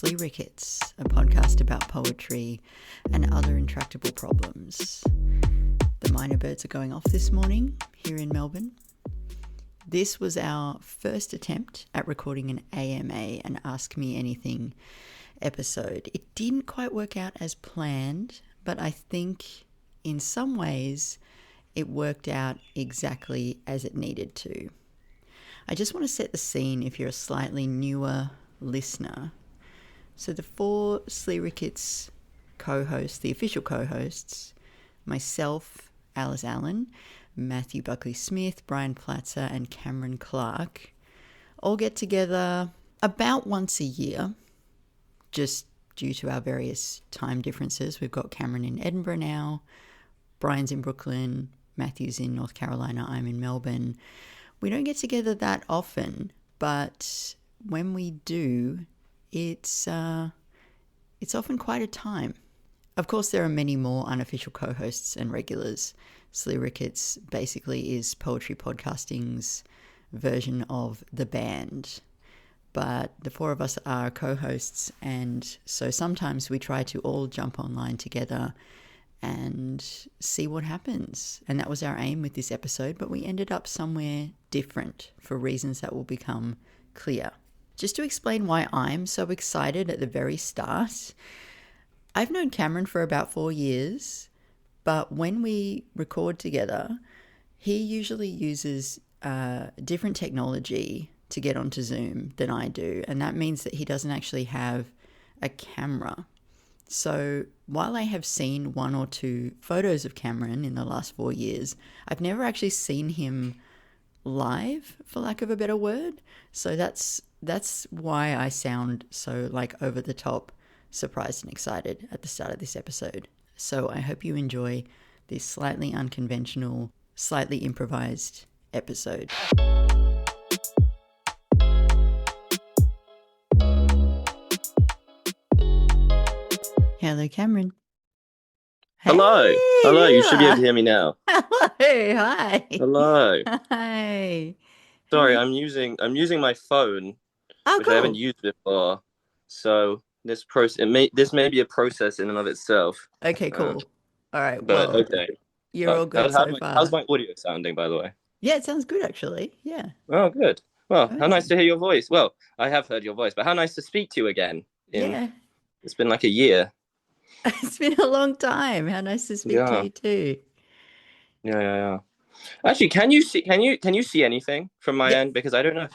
SLEERICKETS, a podcast about poetry and other intractable problems. The minor birds are going off this morning here in Melbourne. This was our first attempt at recording an AMA, an Ask Me Anything episode. It didn't quite work out as planned, but I think in some ways it worked out exactly as it needed to. I just want to set the scene if you're a slightly newer listener. So the four SLEERICKETS co-hosts, the official co-hosts, myself, Alice Allen, Matthew Buckley-Smith, Brian Platzer and Cameron Clark all get together about once a year, just due to our various time differences. We've got Cameron in Edinburgh now, Brian's in Brooklyn, Matthew's in North Carolina, I'm in Melbourne. We don't get together that often, but when we do, it's often quite a time. Of course, there are many more unofficial co-hosts and regulars. SLEERICKETS basically is poetry podcasting's version of the band. But the four of us are co-hosts, and so sometimes we try to all jump online together and see what happens. And that was our aim with this episode, but we ended up somewhere different for reasons that will become clear. Just to explain why I'm so excited at the very start, I've known Cameron for about 4 years, but when we record together, he usually uses different technology to get onto Zoom than I do, and that means that he doesn't actually have a camera. So while I have seen one or two photos of Cameron in the last 4 years, I've never actually seen him live, for lack of a better word. So that's why I sound so over the top surprised and excited at the start of this episode. So I hope you enjoy this slightly unconventional, slightly improvised episode. Hello, Cameron. Hello. Hey, Hello. You should be able yeah. to hear me now. Hello. Hi. Hello. Hi. Sorry, I'm using my phone, Oh, which I haven't cool. used before. So this may be a process in and of itself. Okay, cool. All right. But Well, okay. you're all good so How's far. my audio sounding, by the way? Yeah, it sounds good, actually. Yeah. Oh, good. Well, how nice Amazing. to hear your voice. Well, I have heard your voice, but how nice to speak to you again. Yeah. It's been like a year. It's been a long time. How nice to speak to Yeah. you too. Yeah. Actually, can you see anything from my Yeah. end? Because I don't know if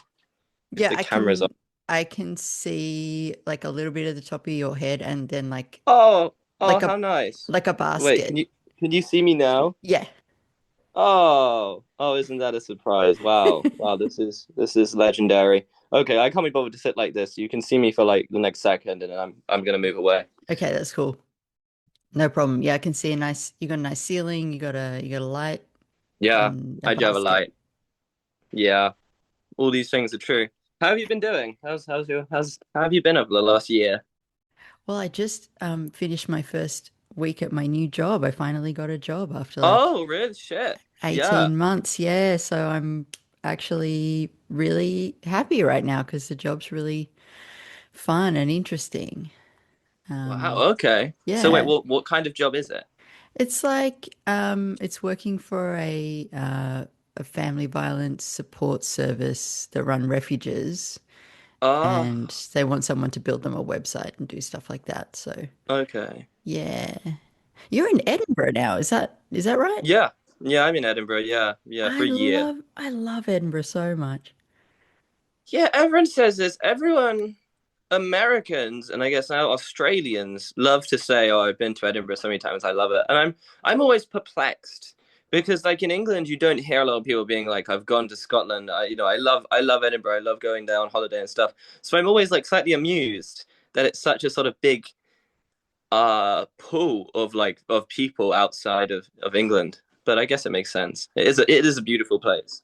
Yeah, the camera's on. I can see a little bit of the top of your head and then Oh, like how a nice. like a Wait, basket. can you see me now? Yeah. Oh, isn't that a surprise? Wow. Wow, this is legendary. Okay, I can't be bothered to sit like this. You can see me for the next second and then I'm gonna move away. Okay, that's cool. No problem. Yeah, I can see you got a nice ceiling, you got a light Yeah, and a I do have a basket. light. Yeah. All these things are true. How have you been doing? How have you been over the last year? Well, I just finished my first week at my new job. I finally got a job after Oh, really? Shit. Yeah. 18 months. Yeah, so I'm actually really happy right now because the job's really fun and interesting. Wow, okay. So wait, Yeah. what kind of job is it? It's it's working for a family violence support service that run refuges, Oh, and they want someone to build them a website and do stuff like that. So, okay. yeah. You're in Edinburgh now, is that right? Yeah. Yeah, I'm in Edinburgh. Yeah, for a year. I love Edinburgh so much. Yeah, everyone says this. Americans and I guess now Australians love to say, "Oh, I've been to Edinburgh so many times. I love it." And I'm always perplexed because in England you don't hear a lot of people being like, "I've gone to Scotland. I love Edinburgh. I love going there on holiday and stuff." So I'm always slightly amused that it's such a sort of big pool of people outside of England. But I guess it makes sense. It is a beautiful place.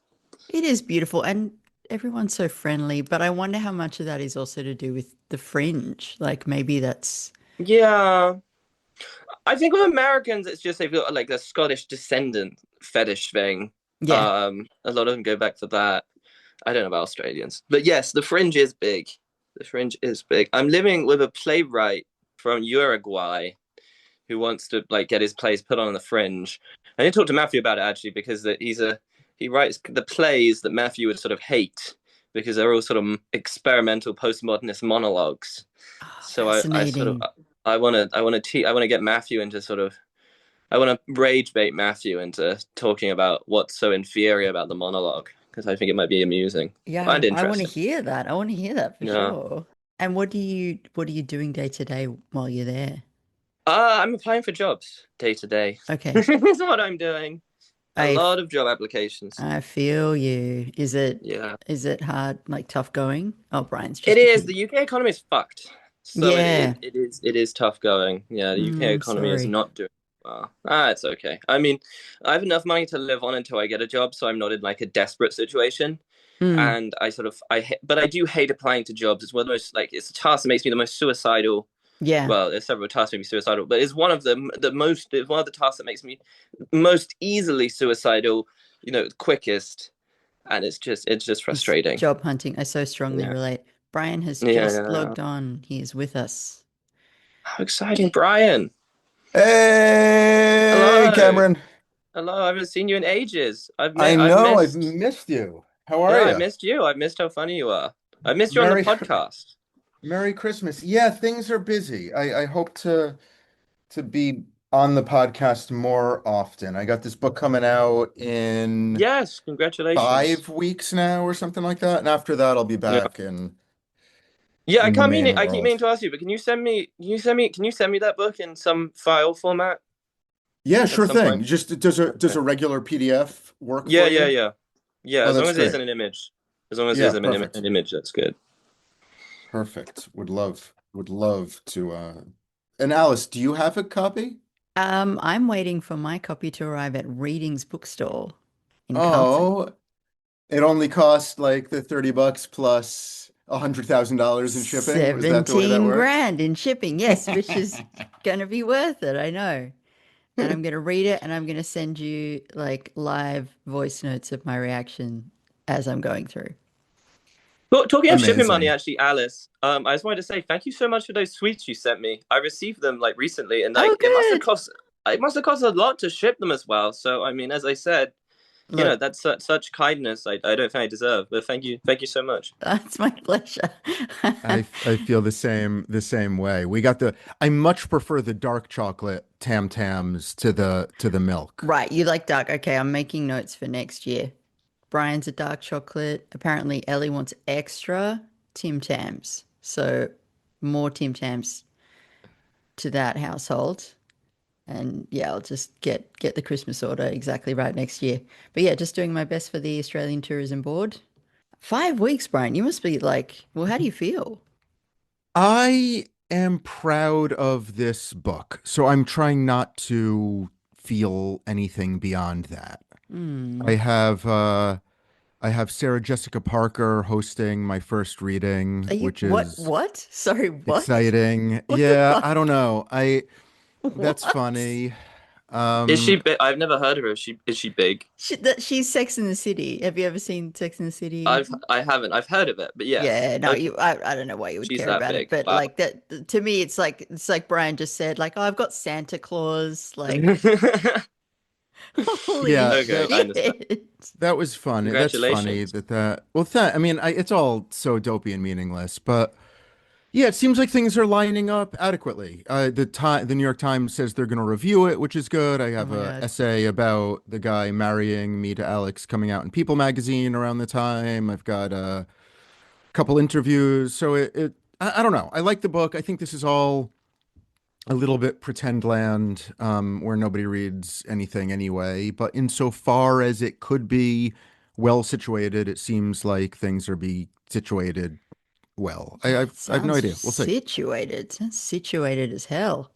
It is beautiful and everyone's so friendly, but I wonder how much of that is also to do with the fringe. Maybe that's Yeah. I think with Americans, it's just they've got a Scottish descendant fetish thing. yeah. A lot of them go back to that. I don't know about Australians, but yes, the fringe is big. The fringe is big. I'm living with a playwright from Uruguay who wants to like get his plays put on the fringe. I need to talk to Matthew about it actually because he writes the plays that Matthew would sort of hate because they're all sort of experimental postmodernist monologues. Oh, So I sort of fascinating. I want to get Matthew into sort of I want to rage bait Matthew into talking about what's so inferior about the monologue because I think it might be amusing Yeah, and I want to interesting. hear that. I want to hear that for Yeah. sure. And what are you doing day to day while you're there? I'm applying for jobs day to day. Okay. Is what I'm doing. A I lot of job applications. I feel you. Yeah. Is it hard, like tough going? Oh, Brian's It just is. appeared. The UK economy is fucked. So Yeah. it is tough going. Yeah, the UK I'm economy is sorry. not doing well. It's okay. I mean, I have enough money to live on until I get a job, so I'm not in like a desperate situation. Mm, And I sort of but I do hate applying to jobs. It's one of the most like it's a task that makes me the most suicidal. yeah. Well, there's several tasks that make me suicidal, but it's one of them the most it's one of the tasks that makes me most easily suicidal, quickest. And it's just It's frustrating. job hunting. I so strongly Yeah. relate. Brian has Yeah, just yeah, yeah. logged on. He is with us. How exciting, Brian. Hey, Hello. Cameron. Hello. I haven't seen you in ages. I I've know I've missed missed you. How are Yeah, I you? missed you. I missed how funny you are. I missed you on the Merry podcast. Merry Christmas. Yeah, things are busy. I hope to be on the podcast more often. I got this book coming out in Yes, congratulations. 5 weeks now or something like that. And after that I'll be Yeah. back Yeah, in the main I keep world. meaning to ask you, but can you send me that book in some file format Yeah, at sure some thing. point? Just does Okay. a regular PDF work Yeah, for yeah, you? yeah. Yeah, Oh, as long that's as it great. isn't an image. As long as it Yeah, isn't perfect. an image, that's good. Perfect. Would love to and Alice, do you have a copy? I'm waiting for my copy to arrive at Reading's bookstore in Carlton. Oh, it only cost like the $30 plus $100,000 in shipping. Was that the way that 17 worked? grand in shipping, yes, which is gonna be worth it, I know. And I'm gonna read it and I'm gonna send you like live voice notes of my reaction as I'm going through. But talking of shipping money, Amazing. actually, Alice, I just wanted to say thank you so much for those sweets you sent me. I received them like recently, and Oh, like good. it must have cost a lot to ship them as well. So I mean, as I said, Look, that's such kindness. I don't think I deserve, but thank you so much. that's my pleasure. I feel the same way. I much prefer the dark chocolate Tam Tams to the milk. Right, you like dark. Okay, I'm making notes for next year. Brian's a dark chocolate. Apparently, Ellie wants extra Tim Tams. So, more Tim Tams to that household. And yeah, I'll just get the Christmas order exactly right next year. But yeah, just doing my best for the Australian Tourism Board. 5 weeks, Brian. You must be like, well, how do you feel? I am proud of this book, so I'm trying not to feel anything beyond that. Hmm. I have uh I have Sarah Jessica Parker hosting my first reading, Are you which what? is What? Sorry, what? exciting. What the Yeah, I fuck? don't know. I That's What? funny. Is she Um, big? I've never heard of her. Is she big? She's Sex in the City. Have you ever seen Sex in the City? I haven't. I've heard of it, but yes. Yeah, no, Okay, I don't know why you would she's care that about it, big. but Wow. like that to me it's like Brian just said, like, oh, I've got Santa Claus, like Okay, holy yeah, I understand. shit. that was funny. That's funny Congratulations. that well, I mean, it's all so dopey and meaningless, but yeah, it seems like things are lining up adequately. The New York Times says they're going to review it, which is good. I Oh have my a God. essay about the guy marrying me to Alex coming out in People magazine around the time. I've got a couple interviews, so I don't know. I like the book. I think this is all a little bit pretend land, where nobody reads anything anyway. But insofar as it could be well situated, it seems like things are be situated well. Yeah, I've no idea. We'll see. it sounds situated as hell.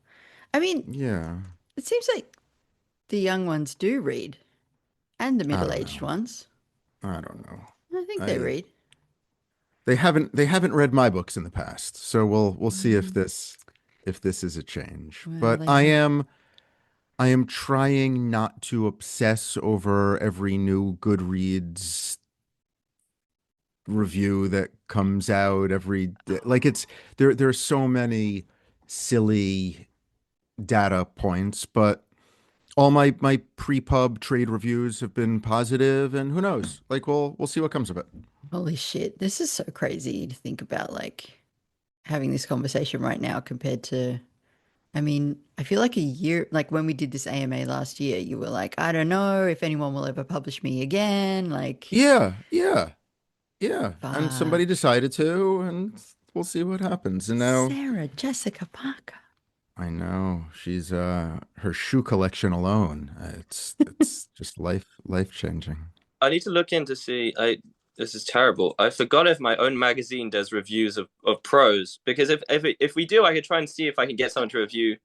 I mean, Yeah, it seems like the young ones do read and the I don't middle-aged know. ones. I don't know. I think they I read. they haven't read my books in the past, so we'll see Mm, if this is a change. well, But they I have. am I am trying not to obsess over every new Goodreads review that comes out every day. Like it's there are so many silly data points, but all my pre-pub trade reviews have been positive, and who knows? Like we'll see what comes of it. Holy shit. This is so crazy to think about, like having this conversation right now compared to, I mean, I feel like a year, like when we did this AMA last year, you were like, I don't know if anyone will ever publish me again. Like, Yeah, yeah, yeah. And somebody fuck. decided to, and we'll see what happens. And now Sarah Jessica Parker. I know she's her shoe collection alone. It's just life changing. I need to look in to see. This is terrible. I forgot if my own magazine does reviews of prose, because if we do, I could try and see if I can get someone to review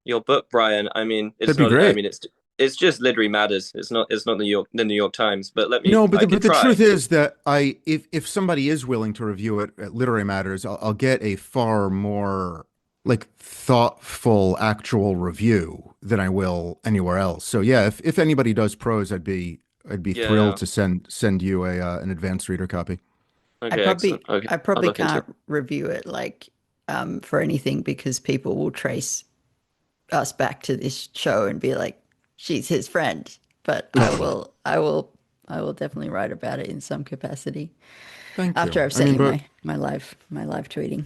your book, Brian. I mean, it's That'd be not. I great. mean, it's just Literary Matters. It's not the New York Times. But No, but I could the try. truth is that if somebody is willing to review it at Literary Matters, I'll get a far more like thoughtful actual review than I will anywhere else. So yeah, if anybody does prose, I'd be thrilled Yeah. to send you a an advanced reader copy. Okay. Excellent. Okay. I I'll probably look into it. can't review it like for anything because people will trace us back to this show and be like, she's his friend. But I will definitely write about it in some capacity Thank after you. I've I sent mean, you but my live tweeting.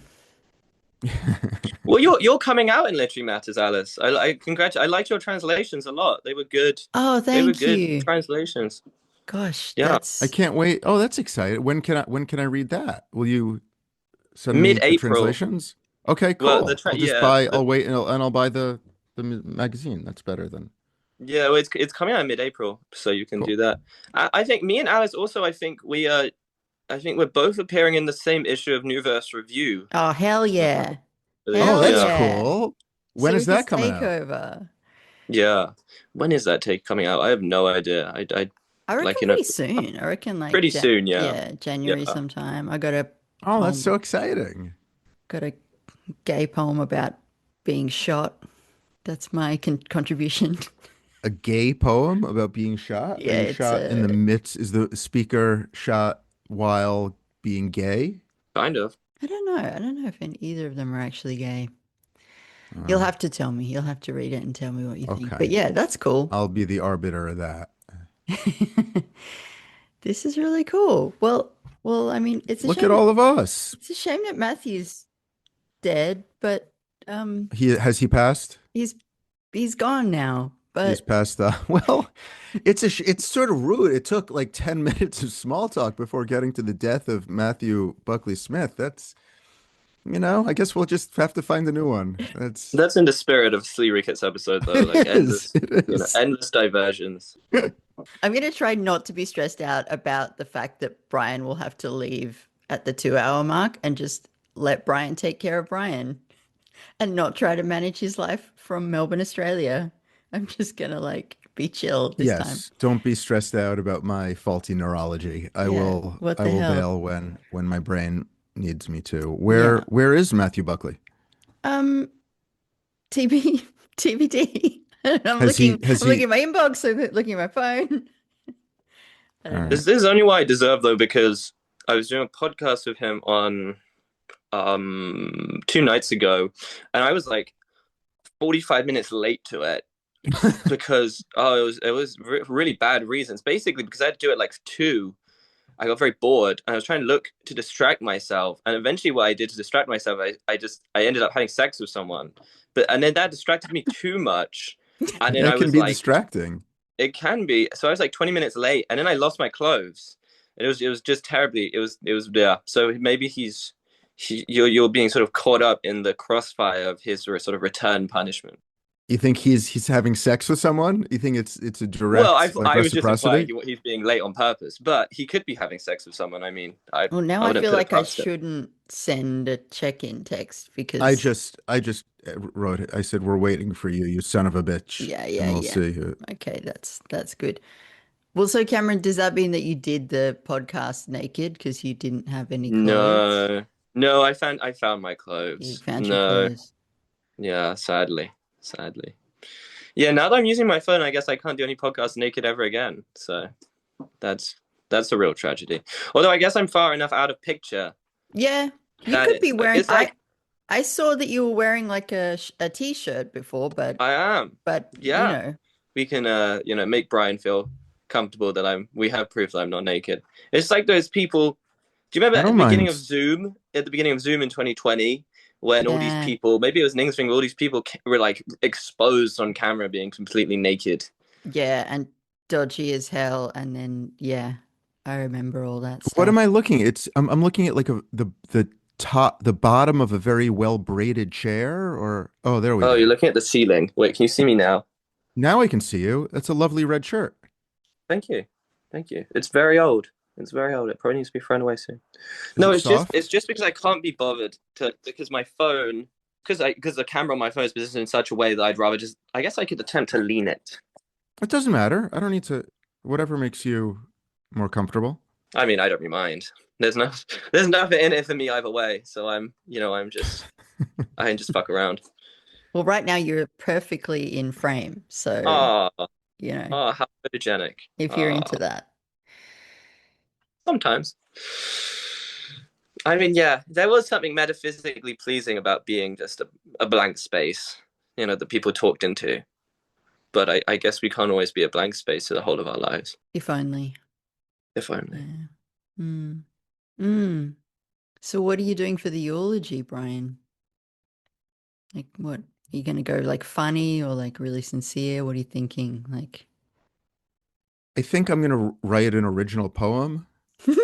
Well, you're coming out in Literary Matters, Alice. I congratulate. I liked your translations a lot. They were good. Oh, They were thank good you. translations. Gosh, Yeah. I that's can't wait. Oh, that's exciting. When can I read that? Will you send me the Mid-April. translations? Okay, Well, cool. I'll just buy. I'll wait and I'll buy the magazine. That's better than yeah, well, it's coming out in mid-April, so you can cool. do that. I think me and Alice also. I think we're both appearing in the same issue of New Verse Review. oh hell yeah. Oh, Hell that's Yeah, yeah. cool. When is that Serious coming out? takeover. yeah. When is that take coming out? I have no idea. I I reckon like pretty soon. I reckon like pretty soon. Yeah, yeah, January yeah. sometime. I got a Oh, that's poem so exciting. got a gay poem about being shot. That's my contribution. A gay poem about being shot? Are Yeah, you it's shot in the a midst? Is the speaker shot while being gay? Kind of. I don't know. I don't know if either of them are actually gay. You'll Oh, have to tell me. You'll have to read it and tell me what you think. But okay. yeah, that's cool. I'll be the arbiter of that. This is really cool. Well, I mean, Look at all of us. it's a shame that Matthew's dead, but um He passed? he's he's gone now. He's But passed the well, it's sort of rude. It took like 10 minutes of small talk before getting to the death of Matthew Buckley Smith. That's, I guess we'll just have to find a new one. That's That's in the spirit of SLEERICKETS episode, though. it Like is. endless, It is. endless diversions. I'm going to try not to be stressed out about the fact that Brian will have to leave at the 2 hour mark and just let Brian take care of Brian and not try to manage his life from Melbourne, Australia. I'm just going to like be chill this time. Yes, don't be stressed out about my faulty neurology. I Yeah. will What I the will hell? bail when my brain needs me to. Where Yeah. where is Matthew Buckley? Um, TB, TBD. Has he has I'm looking he at my inbox, so looking at my phone. I All don't right. know. This is only why I deserve, though, because I was doing a podcast with him on 2 nights ago, and I was like 45 minutes late to it because it was really bad reasons. Basically, because I had to do it like 2. I got very bored, and I was trying to look to distract myself. And eventually, what I did to distract myself, I ended up having sex with someone, and then that distracted me too much. And then That I can was be like, distracting. it can be. So I was like 20 minutes late, and then I lost my clothes. It was just terribly. It was yeah. So maybe you're being sort of caught up in the crossfire of his sort of return punishment. You think he's having sex with someone? You think it's a Well, direct like I was just implying reciprocity? he's being late on purpose, but he could be having sex with someone. I mean, Well, now I I wouldn't feel put it like I past him. shouldn't send a check-in text I because just wrote it. I said we're waiting for you, you son of a bitch, yeah, and yeah, we'll yeah. see. Okay, that's good. Well, so Cameron, does that mean that you did the podcast naked because you didn't have any clothes? No, no, I found my You clothes. found your No, clothes. yeah, sadly. Yeah, now that I'm using my phone, I guess I can't do any podcasts naked ever again. So that's That's a real tragedy. Although I guess I'm far enough out of picture Yeah, you that could be wearing. it's like I saw that you were wearing like a t-shirt before, but I am. you Yeah. know, We can make Brian feel comfortable that we have proof that I'm not naked. It's like those people. Do you remember I at the don't beginning mind. of Zoom? At the beginning of Zoom in 2020, when all these yeah, people, maybe it was an English thing, all these people were like exposed on camera being completely naked. yeah, and dodgy as hell, and then yeah, I remember all that What am stuff. I looking? I'm looking at like the bottom of a very well braided chair, or oh, there we Oh, you're go. looking at the ceiling. Wait, can you see me now? Now I can see you. That's a lovely red shirt. Thank you. Thank you. It's very old. It's very old. It probably needs to be thrown away soon. Is No, it it's soft? just because I can't be bothered to because my phone because the camera on my phone is positioned in such a way that I'd rather just I guess I could attempt to lean it. It doesn't matter. I don't need to. Whatever makes you more comfortable. I mean, I don't really mind. There's no there's nothing in it for me either way. So I'm just I can just fuck around. Well, right now you're perfectly in frame, so Ah, you know, how photogenic. if you're into that. Sometimes. I mean, yeah, there was something metaphysically pleasing about being just a blank space, that people talked into. But I guess we can't always be a blank space to the whole of our lives. If only. If only. Yeah. Mm. Mm. So what are you doing for the eulogy, Brian? Like what? Are you gonna go like funny or like really sincere? What are you thinking? Like I think I'm gonna write an original poem.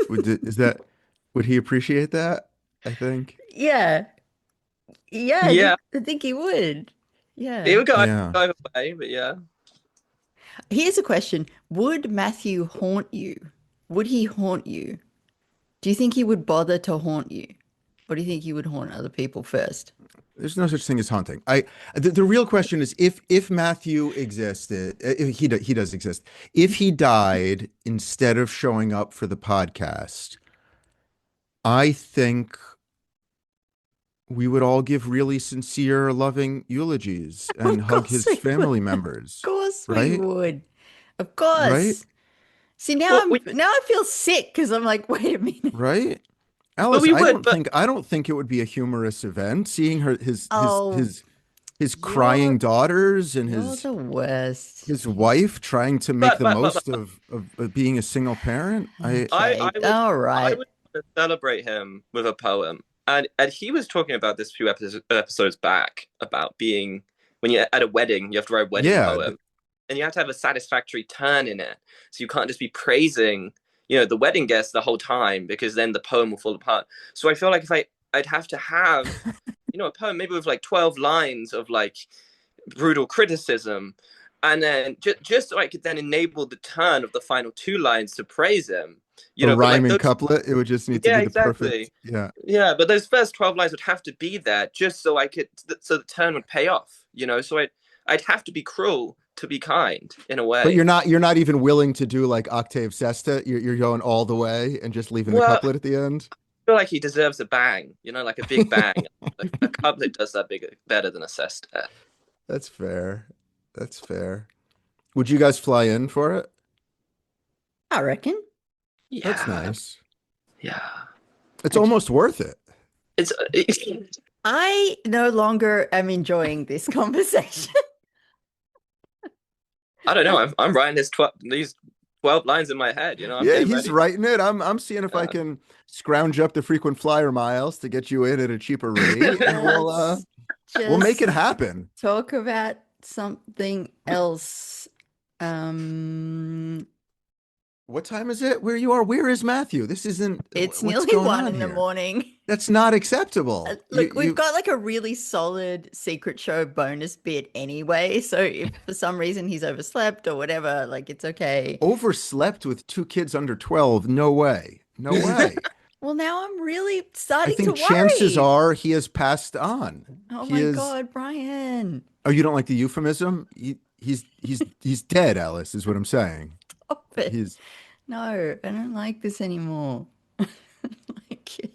Would he appreciate that? I think. yeah. Yeah, Yeah, I think he would. it Yeah. would go Yeah. either way, but yeah. Here's a question. Would Matthew haunt you? Would he haunt you? Do you think he would bother to haunt you? Or do you think he would haunt other people first? There's no such thing as haunting. The real question is if Matthew existed, he does exist. If he died instead of showing up for the podcast, I think we would all give really sincere, loving eulogies and Of hug course his we would. family Of members. course we Right? would. Of Right? course. See, Well, now I feel sick because I'm like, wait a minute. Right? but Alice, we would, but I don't think it would be a humorous event seeing her Oh, his you're crying daughters and you're the worst. his wife trying to make but the but but, but most of being a single parent. I Okay, would all I right. would celebrate him with a poem, and he was talking about this few episodes back about being when you're at a wedding, you have to write a wedding Yeah, poem, and you have to have a satisfactory turn in it, so you can't just be praising the wedding guests the whole time because then the poem will fall apart. So I feel like if I'd have to have a poem maybe with like 12 lines of like brutal criticism, and then just so I could then enable the turn of the final two lines to praise him. a But like rhyming those, couplet. It would just need to yeah, be the perfect. exactly. Yeah. Yeah, but those first 12 lines would have to be there just so I could, so the turn would pay off. So I'd have to be cruel to be kind in a But way. you're not even willing to do like octave sesta. You're going all the way and just leaving the Well, couplet at the end. I feel like he deserves a bang, like a big bang. A couplet does that better than a sestet. That's fair. That's fair. Would you guys fly in for it? I reckon. That's Yeah, nice. yeah. It's almost worth it. It's I no longer am enjoying this conversation. I don't know. I'm writing these 12 lines in my head. I'm Yeah, getting he's ready. writing it. I'm seeing if I Yeah. can scrounge up the frequent flyer miles to get you in at a cheaper rate, and we'll make it Just happen. talk about something else. Um, What time is it? Where you are? Where is Matthew? This isn't. it's What's nearly going 1 on in the here? morning. That's not acceptable. Look, we've got like a really solid secret show bonus bit anyway. So if for some reason he's overslept or whatever, like it's okay. Overslept with two kids under 12. No way. No way. Well, now I'm really I starting to think chances worry. are he has passed on. Oh He my is. God, Brian. Oh, you don't like the euphemism? He's dead, Alice, is what I'm saying. Stop it. He's No, I don't like this anymore. I don't like it.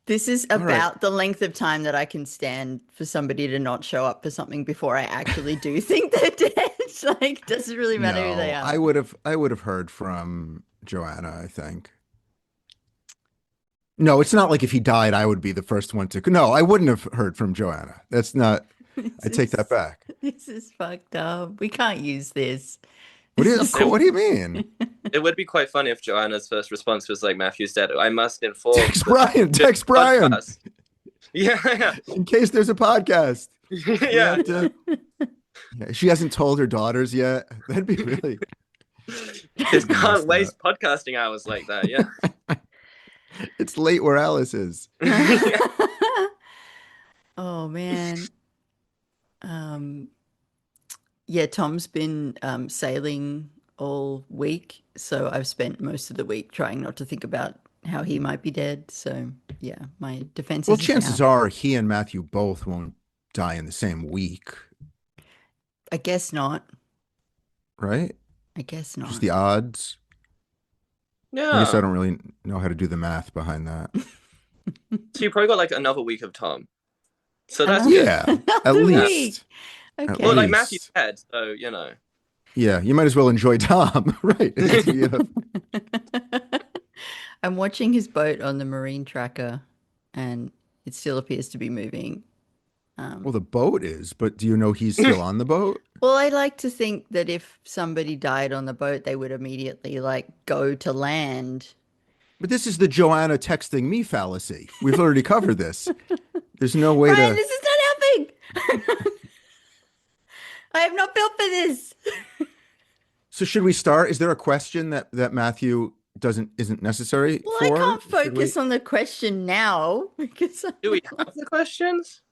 This is All right. about the length of time that I can stand for somebody to not show up for something before I actually do think they're dead. Like, does it really matter who they No, are? I would have heard from Joanna, I think. No, it's not like if he died, I would be the first one to. No, I wouldn't have heard from Joanna. That's not. This I take that is back. this is fucked up. We can't use this. What do It's you, not of course, It, what do you mean? it would be quite funny if Joanna's first response was like, Matthew's dead. I must inform Text the Brian. Text Brian. podcast. Yeah, yeah. In case there's a podcast. We Yeah. have to. Yeah, she hasn't told her daughters yet. That'd be really Just messed can't up. waste podcasting hours like that. Yeah. It's late where Alice is. Oh man. Um yeah, Tom's been sailing all week, so I've spent most of the week trying not to think about how he might be dead. So yeah, my Well, defenses are chances down. are he and Matthew both won't die in the same week, I guess not. right? I guess Just not. the odds. I guess I Yeah. don't really know how to do the math behind that. So you probably got like another week of Tom. So that's Another, good. Yeah, at another Yeah. week. least. At Okay. Well, like least. Matthew's dead, so you know. Yeah, you might as well enjoy Tom, right? I'm watching his boat on the marine tracker, and it still appears to be moving. Well, the boat is, but do you know he's still on the boat? Well, I like to think that if somebody died on the boat, they would immediately like go to land. But this is the Joanna texting me fallacy. We've already covered this. There's no way Brian, to. this is not helping. I am not built for this. So should we start? Is there a question that Matthew isn't necessary Well, I for? can't Should we? focus on the question now because Do we have the questions?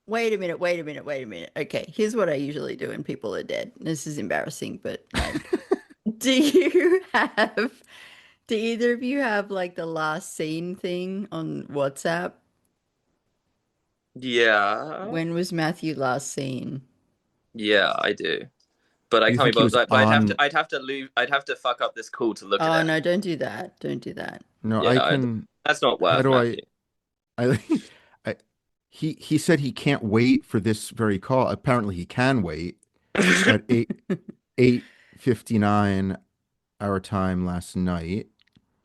wait a minute, wait a minute, wait a minute. Okay, here's what I usually do when people are dead. This is embarrassing, but like, do you have, do either of you have like the last scene thing on WhatsApp? Yeah. When was Matthew last seen? Yeah, I do. But I You can't be think he was bothered. But on? I'd have to fuck up this call to look Oh at it. no, don't do that. Don't do that. No, I Yeah, can. that's not How worth do Matthew. I? I he said he can't wait for this very call. Apparently, he can wait at 8:59 our time last night.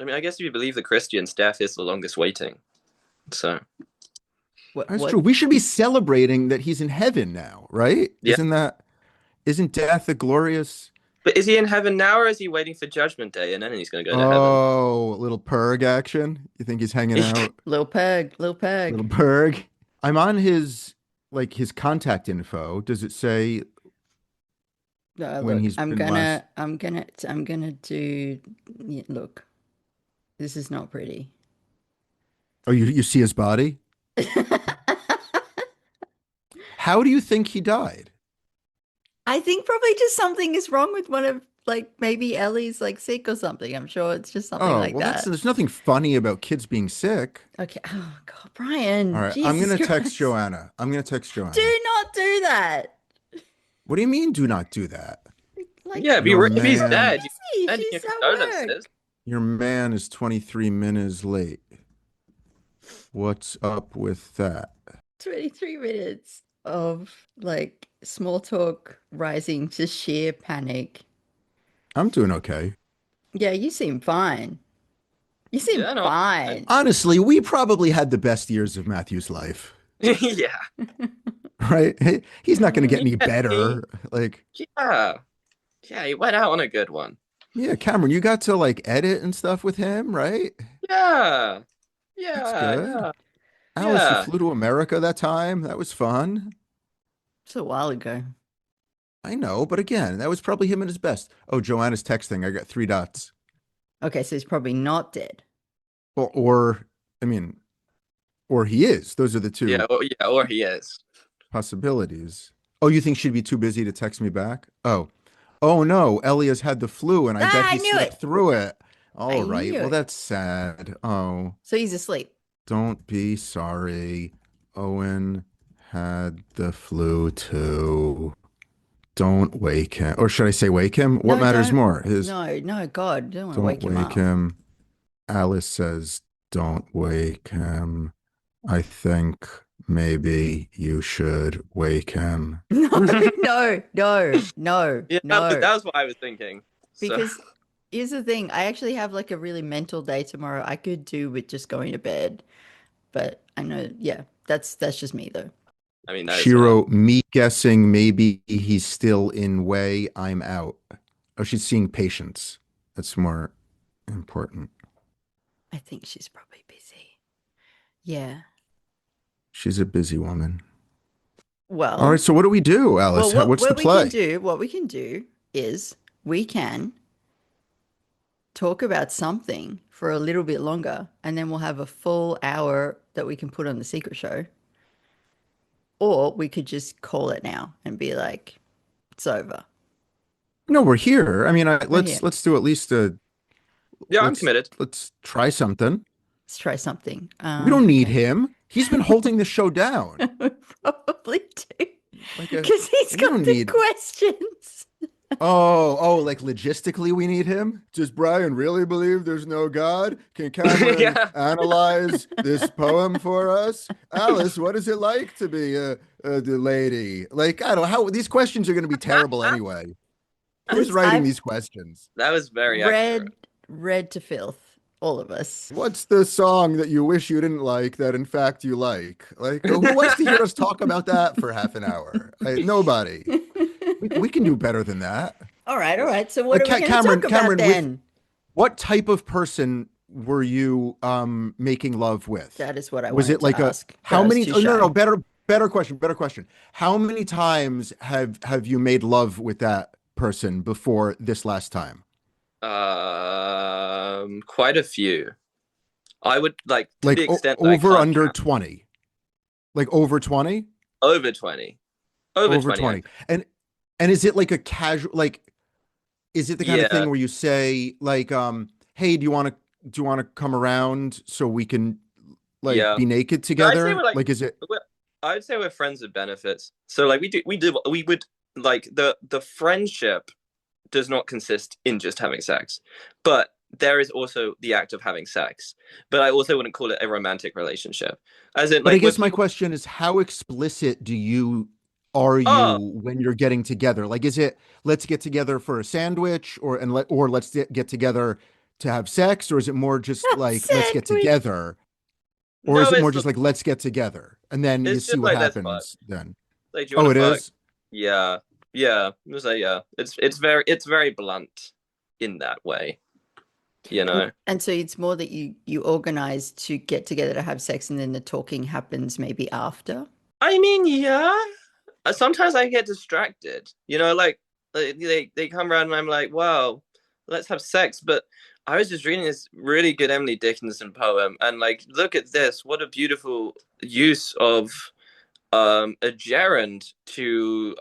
I mean, I guess if you believe the Christians, death is the longest waiting. So That's What? true. We should be celebrating that he's in heaven now, right? Yeah. Isn't death a glorious? but is he in heaven now or is he waiting for judgment day and then he's gonna go to heaven? Oh, a little purg action. You think he's hanging out? Little pug, little pug. Little purg. I'm on his contact info. Does it say when Look, he's been last? I'm gonna do. Yeah, look, this is not pretty. Oh, you see his body? How do you think he died? I think probably just something is wrong with one of like maybe Ellie's like sick or something. I'm sure it's just something Oh, like well, that. there's nothing funny about kids being sick. Okay. Oh God, Brian. All right, Jesus I'm gonna text Christ. Joanna. I'm gonna text Joanna. Do not do that. What do you mean? Do not do that. Like, Yeah, Your if he's man- dead, busy. send She's him at work. condolences. Your man is 23 minutes late. What's up with that? 23 minutes of like small talk rising to sheer panic. I'm doing okay. Yeah, you seem fine. You seem Yeah, no, fine. Honestly, we probably had the best years of Matthew's life, Yeah. right? He's not going to get any Yeah, better. Like, Yeah. Yeah, he went out on a good one. yeah, Cameron, you got to edit and stuff with him, right? Yeah. Yeah. That's good. Yeah. Alice, you Yeah. flew to America that time. That was fun. It's a while ago. I know, but again, that was probably him at his best. Oh, Joanna's texting. I got 3 dots. Okay, so he's probably not dead. Well, I mean, or he is. Those are the two Or he is. possibilities. Oh, you think she'd be too busy to text me back? Oh no, Elia's had the flu, and I bet I he knew slept it. through it. All I right, knew well it. that's sad. Oh, So he's asleep. don't be sorry. Owen had the flu too. Don't wake him, or should I say wake him? What No, matters don't. more? No, God, don't want to Don't wake him up. wake him. Alice says Don't wake him. I think maybe you should wake him. No, no, no, no, Yeah, no. that was what I was thinking. So Because here's the thing, I actually have like a really mental day tomorrow. I could do with just going to bed, but I know, yeah, that's just me though. I mean, that is fair. Shiro, me guessing maybe he's still in way. I'm out. Oh, she's seeing patients. That's more important. I think she's probably busy. Yeah. She's a busy woman. All right, Well, so what do we do, Alice? What's the play? what we can do is we can talk about something for a little bit longer, and then we'll have a full hour that we can put on the secret show. Or we could just call it now and be like, it's over. No, we're here. I mean, We're here. let's do at least a Yeah, I'm committed. let's try something. Let's try something. We don't need Okay. him. He's been holding the show down. We probably do. Like Because he's we got don't the need. questions. Oh, like logistically, we need him. Does Brian really believe there's no God? Can Cameron Yeah. analyze this poem for us? Alice, what is it like to be the lady? Like, I don't know how these questions are going to be terrible anyway. Who's writing I've these questions? That was very accurate. read to filth, all of us. What's the song that you wish you didn't like that in fact you like? Like, who wants to hear us talk about that for half an hour? Nobody. We can do better than that. All right. So what are we going to Cameron, talk about then? What type of person were you making love with? That is what I Was wanted it like to a ask. how but I was many too oh, no, shy. no, better question. How many times have you made love with that person before this last time? Quite a few. I would like to Like the extent that I over can't under count. 20? Like over 20? Over 20. Over Over 20. 20. And is it like a casual like is it the kind of Yeah. thing where you say like hey, do you want to come around so we can like Yeah. be naked No, I'd say together? we're like Like is it I would say we're friends with benefits. So like we would like the friendship does not consist in just having sex, but there is also the act of having sex. But I also wouldn't call it a romantic relationship, as in But I like with guess my people. question is how explicit are Oh you when you're getting together? Like is it let's get together for a sandwich or let's get together to have sex or is it more just like let's get Sandwich. together or no, is it more just like let's get together and then you it's see just what like let's fuck. happens then? Like, do you want Oh, to it fuck? is? Yeah, yeah. It was like yeah. It's very blunt in that way, you know. And so it's more that you organize to get together to have sex, and then the talking happens maybe after. I mean, yeah. Sometimes I get distracted, you know, like they come around and I'm like, wow, let's have sex. But I was just reading this really good Emily Dickinson poem, and like, look at this, what a beautiful use of a gerund to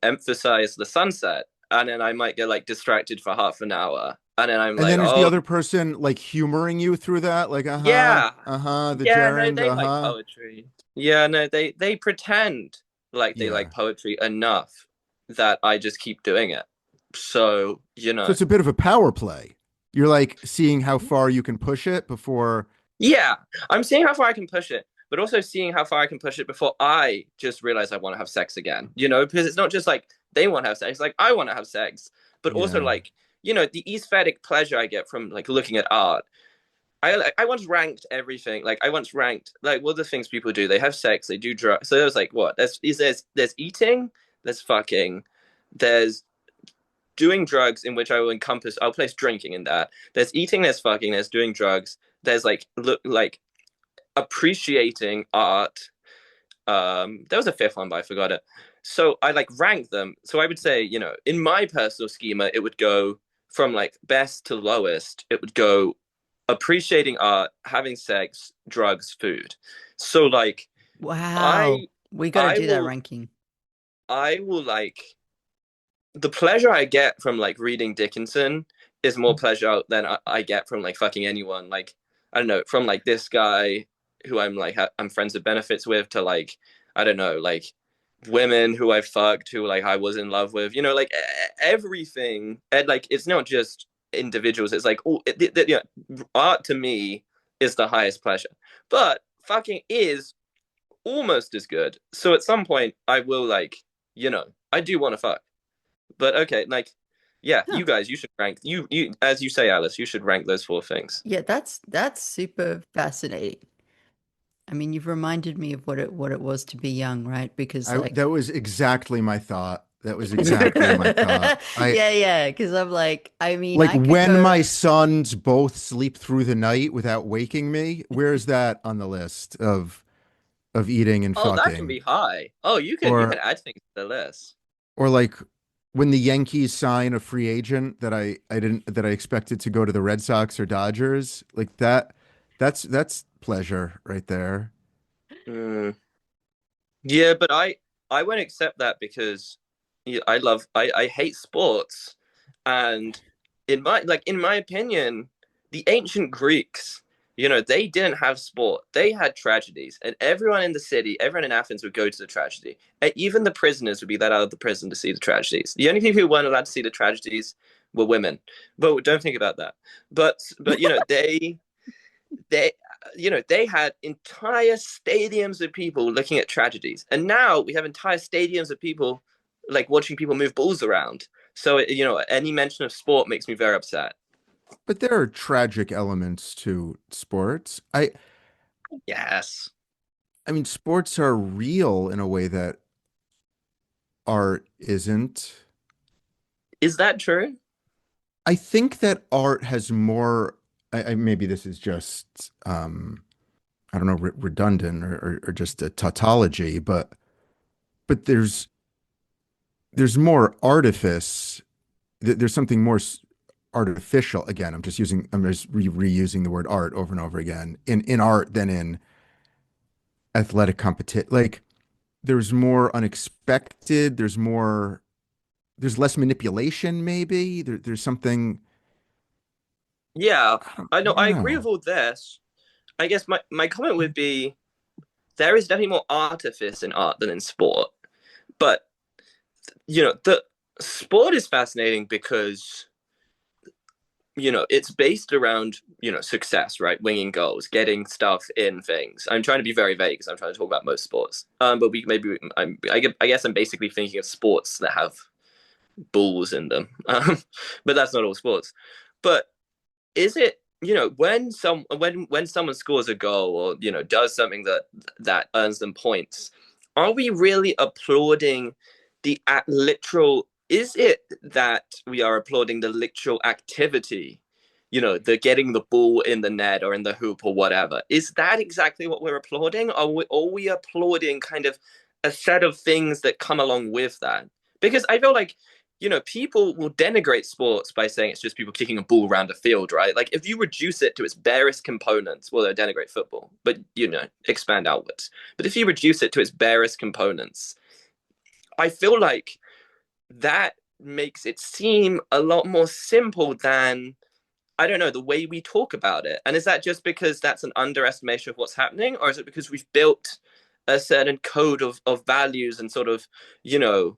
emphasize the sunset. And then I might get like distracted for half an hour, and then I'm And like, then is the oh other person like humoring you through that? Like, yeah, the yeah, no, gerund, they like poetry. Yeah, no, they pretend like they Yeah. like poetry enough that I just keep doing it. So, you So know, it's a bit of a power play. You're like seeing how far you can push it before. yeah, I'm seeing how far I can push it, but also seeing how far I can push it before I just realize I want to have sex again, you know, because it's not just like they want to have sex, like I want to have sex, but also Yeah. like, you know, the aesthetic pleasure I get from like looking at art. I once ranked everything. Like I once ranked like what are the things people do? They have sex, they do drugs. So there's like what? There's eating, there's fucking, there's doing drugs in which I will encompass. I'll place drinking in that. There's eating, there's fucking, there's doing drugs. There's like look like appreciating art. There was a fifth one, but I forgot it. So I like rank them. So I would say, you know, in my personal schema, it would go from like best to lowest. It would go appreciating art, having sex, drugs, food. So like Wow. I We got to I do that will ranking. I will like the pleasure I get from like reading Dickinson is more pleasure than I get from like fucking anyone. Like I don't know, from like this guy who I'm like I'm friends with benefits with to like I don't know, like women who I fucked who like I was in love with, you know, like everything. And like it's not just individuals. It's like oh, art to me is the highest pleasure. But fucking is almost as good. So at some point, I will like, I do want to fuck. But okay, like, yeah, Huh. you guys, you should rank you as you say, Alice, you should rank those four things. Yeah, that's super fascinating. I mean, you've reminded me of what it was to be young, right? Because That was exactly my thought. That was exactly my thought. yeah, because I'm like, I mean, Like I could when my go. sons both sleep through the night without waking me, where's that on the list of eating and Oh, that can fucking? be high. Oh, you can Or add things to the list. or like when the Yankees sign a free agent that I expected to go to the Red Sox or Dodgers, like that's pleasure right there. Mm. Yeah, but I won't accept that because I hate sports, and in my opinion, the ancient Greeks, they didn't have sport. They had tragedies, and everyone in the city, everyone in Athens would go to the tragedy. And even the prisoners would be let out of the prison to see the tragedies. The only people who weren't allowed to see the tragedies were women. But don't think about that. But they they had entire stadiums of people looking at tragedies, and now we have entire stadiums of people like watching people move balls around. So any mention of sport makes me very upset. But there are tragic elements to sports. Yes. I mean, sports are real in a way that art isn't. Is that true? I think that art has more. Maybe this is just I don't know, redundant or just a tautology, but there's more artifice. There's something more artificial. Again, I'm just reusing the word art over and over again in art than in athletic competition. Like there's more unexpected. There's less manipulation. Maybe there's something. Yeah, I know. I don't I agree know. with all this. I guess my comment would be there is definitely more artifice in art than in sport. But the sport is fascinating because it's based around success, right? Winning goals, getting stuff in things. I'm trying to be very vague because I'm trying to talk about most sports. But I guess I'm basically thinking of sports that have balls in them. But that's not all sports. But is it when someone scores a goal or does something that earns them points, are we really applauding the literal, is it that we are applauding the literal activity, the getting the ball in the net or in the hoop or whatever? Is that exactly what we're applauding? Are we applauding kind of a set of things that come along with that? Because I feel like people will denigrate sports by saying it's just people kicking a ball around a field, right? Like if you reduce it to its barest components, well, they'll denigrate football, but expand outwards. But if you reduce it to its barest components, I feel like that makes it seem a lot more simple than, I don't know, the way we talk about it. And is that just because that's an underestimation of what's happening, or is it because we've built a certain code of values and sort of, you know,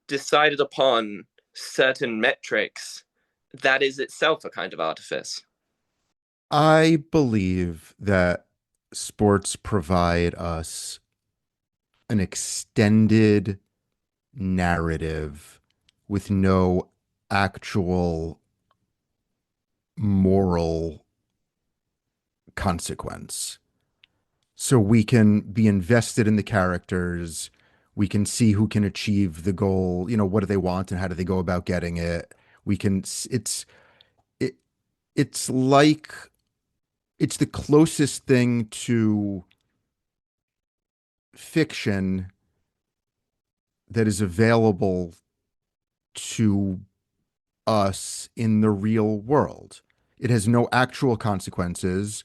decided upon certain metrics that is itself a kind of artifice? I believe that sports provide us an extended narrative with no actual moral consequence. So we can be invested in the characters. We can see who can achieve the goal. What do they want and how do they go about getting it? We can, it, it's like, it's the closest thing to fiction that is available to us in the real world. It has no actual consequences,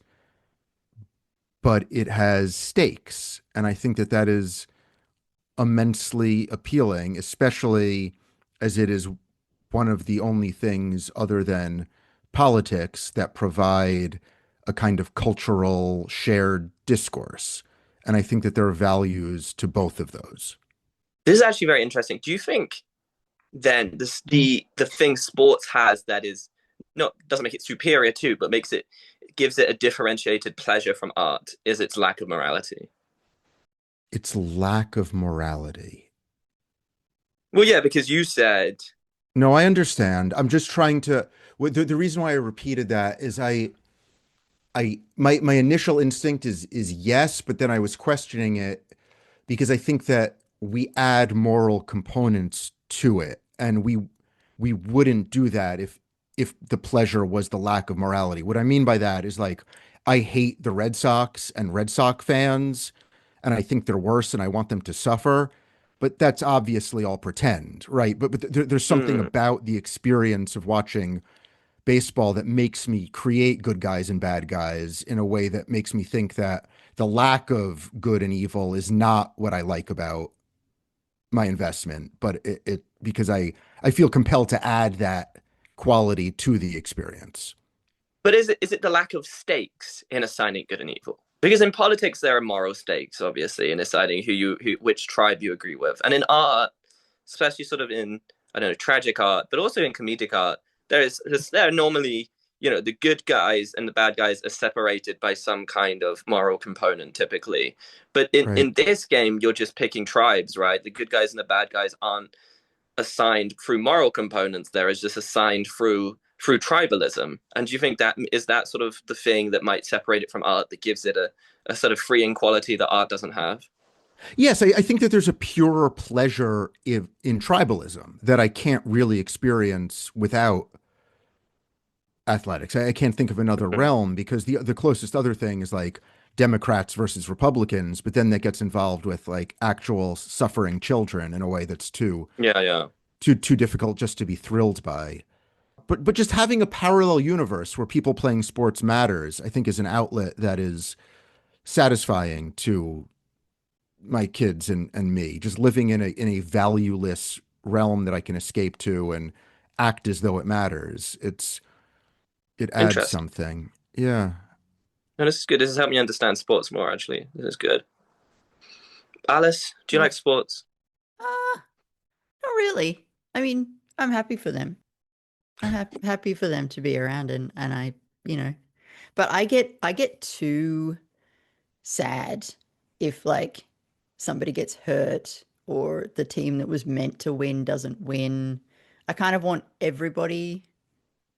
but it has stakes. And I think that that is immensely appealing, especially as it is one of the only things other than politics that provide a kind of cultural shared discourse. And I think that there are values to both of those. This is actually very interesting. Do you think then the thing sports has that is not doesn't make it superior to, but makes it gives it a differentiated pleasure from art is its lack of morality. Its lack of morality. Well, yeah, because you said, No, I understand. I'm just trying to. The reason why I repeated that is my initial instinct is yes, but then I was questioning it because I think that we add moral components to it, and we wouldn't do that if the pleasure was the lack of morality. What I mean by that is like I hate the Red Sox and Red Sox fans, and I think they're worse, and I want them to suffer. But that's obviously all pretend, right? But there's something hmm, about the experience of watching baseball that makes me create good guys and bad guys in a way that makes me think that the lack of good and evil is not what I like about my investment, but it because I feel compelled to add that quality to the experience. but is it the lack of stakes in assigning good and evil? Because in politics there are moral stakes, obviously, in deciding which tribe you agree with, and in art, especially sort of in, I don't know, tragic art, but also in comedic art, there are normally, the good guys and the bad guys are separated by some kind of moral component typically. But in Right. in this game, you're just picking tribes, right? The good guys and the bad guys aren't assigned through moral components. There is just assigned through tribalism. And do you think that is that sort of the thing that might separate it from art, that gives it a sort of freeing quality that art doesn't have? Yes, I think that there's a purer pleasure in tribalism that I can't really experience without athletics. I can't think of another Mhm. realm because the closest other thing is like Democrats versus Republicans, but then that gets involved with like actual suffering children in a way that's Yeah, yeah. too difficult just to be thrilled by. But just having a parallel universe where people playing sports matters, I think is an outlet that is satisfying to my kids and me. Just living in a valueless realm that I can escape to and act as though it matters. It adds Interesting. something. Yeah. No, this is good. This has helped me understand sports more, actually. This is good. Alice, do you Mm. like sports? Not really. I mean, I'm happy for them. I'm happy for them to be around, and I, you know, but I get too sad if like somebody gets hurt or the team that was meant to win doesn't win. I kind of want everybody